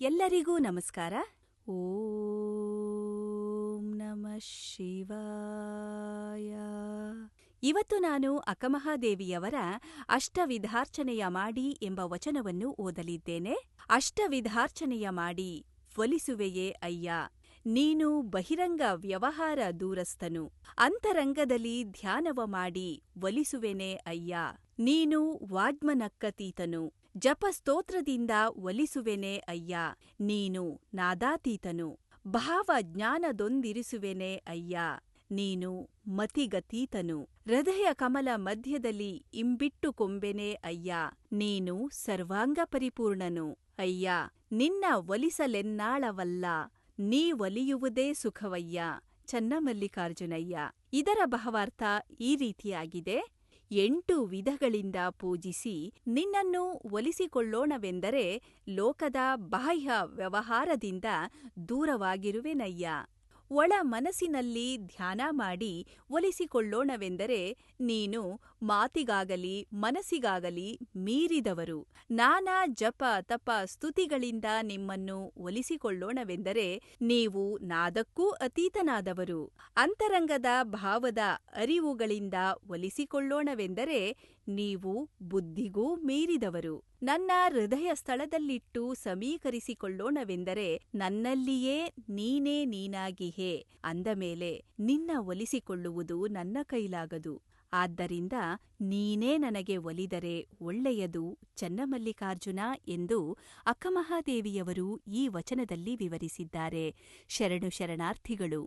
ಎಲ್ಲರಿಗೂ ನಮಸ್ಕಾರ. ಓಂ ನಮಃ ಶಿವಾಯ. ಇವತ್ತು ನಾನು ಅಕ್ಕಮಹಾದೇವಿಯವರ ಅಷ್ಟವಿಧಾರ್ಚನೆಯ ಮಾಡಿ ಎಂಬ ವಚನವನ್ನು ಓದಲಿದ್ದೇನೆ. ಅಷ್ಟವಿಧಾರ್ಚನೆಯ ಮಾಡಿ ಒಲಿಸುವೆಯೇ ಅಯ್ಯ, ನೀನು ಬಹಿರಂಗ ವ್ಯವಹಾರ ದೂರಸ್ಥನು. ಅಂತರಂಗದಲ್ಲಿ ಧ್ಯಾನವ ಮಾಡಿ ಒಲಿಸುವೆನೇ ಅಯ್ಯ, ನೀನು ವಾಗ್ಮನಕ್ಕತೀತನು. ಜಪಸ್ತೋತ್ರದಿಂದ ಒಲಿಸುವೆನೇ ಅಯ್ಯ, ನೀನು ನಾದಾತೀತನು. ಭಾವಜ್ಞಾನದೊಂದಿರಿಸುವೆನೇ ಅಯ್ಯ, ನೀನು ಮತಿಗತೀತನು. ಹೃದಯ ಕಮಲ ಮಧ್ಯದಲ್ಲಿ ಇಂಬಿಟ್ಟು ಕೊಂಬೆನೇ ಅಯ್ಯ, ನೀನು ಸರ್ವಾಂಗ ಪರಿಪೂರ್ಣನು. ಅಯ್ಯ, ನಿನ್ನ ಒಲಿಸಲೆನ್ನಾಳವಲ್ಲ, ನೀ ಒಲಿಯುವುದೇ ಸುಖವಯ್ಯ. ಚನ್ನಮಲ್ಲಿಕಾರ್ಜುನಯ್ಯ. ಇದರ ಭಾವಾರ್ಥ ಈ ರೀತಿಯಾಗಿದೆ. 8 ವಿಧಗಳಿಂದ ಪೂಜಿಸಿ ನಿನ್ನನ್ನು ಒಲಿಸಿಕೊಳ್ಳೋಣವೆಂದರೆ ಲೋಕದ ಬಾಹ್ಯ ವ್ಯವಹಾರದಿಂದ ದೂರವಾಗಿರುವೆನಯ್ಯ. ಒಳ ಮನಸ್ಸಿನಲ್ಲಿ ಧ್ಯಾನ ಮಾಡಿ ಒಲಿಸಿಕೊಳ್ಳೋಣವೆಂದರೆ ನೀನು ಮಾತಿಗಾಗಲಿ ಮನಸ್ಸಿಗಾಗಲಿ ಮೀರಿದವರು. ನಾನಾ ಜಪ ತಪ ಸ್ತುತಿಗಳಿಂದ ನಿಮ್ಮನ್ನು ಒಲಿಸಿಕೊಳ್ಳೋಣವೆಂದರೆ ನೀವು ನಾದಕ್ಕೂ ಅತೀತನಾದವರು. ಅಂತರಂಗದ ಭಾವದ ಅರಿವುಗಳಿಂದ ಒಲಿಸಿಕೊಳ್ಳೋಣವೆಂದರೆ ನೀವು ಬುದ್ಧಿಗೂ ಮೀರಿದವರು. ನನ್ನ ಹೃದಯ ಸ್ಥಳದಲ್ಲಿಟ್ಟು ಸಮೀಕರಿಸಿಕೊಳ್ಳೋಣವೆಂದರೆ ನನ್ನಲ್ಲಿಯೇ ನೀನೇ ನೀನಾಗಿಹೇ ಅಂದಮೇಲೆ ನಿನ್ನ ಒಲಿಸಿಕೊಳ್ಳುವುದು ನನ್ನ ಕೈಲಾಗದು. ಆದ್ದರಿಂದ ನೀನೇ ನನಗೆ ಒಲಿದರೆ ಒಳ್ಳೆಯದು ಚನ್ನಮಲ್ಲಿಕಾರ್ಜುನ ಎಂದು ಅಕ್ಕಮಹಾದೇವಿಯವರು ಈ ವಚನದಲ್ಲಿ ವಿವರಿಸಿದ್ದಾರೆ. ಶರಣು ಶರಣಾರ್ಥಿಗಳು.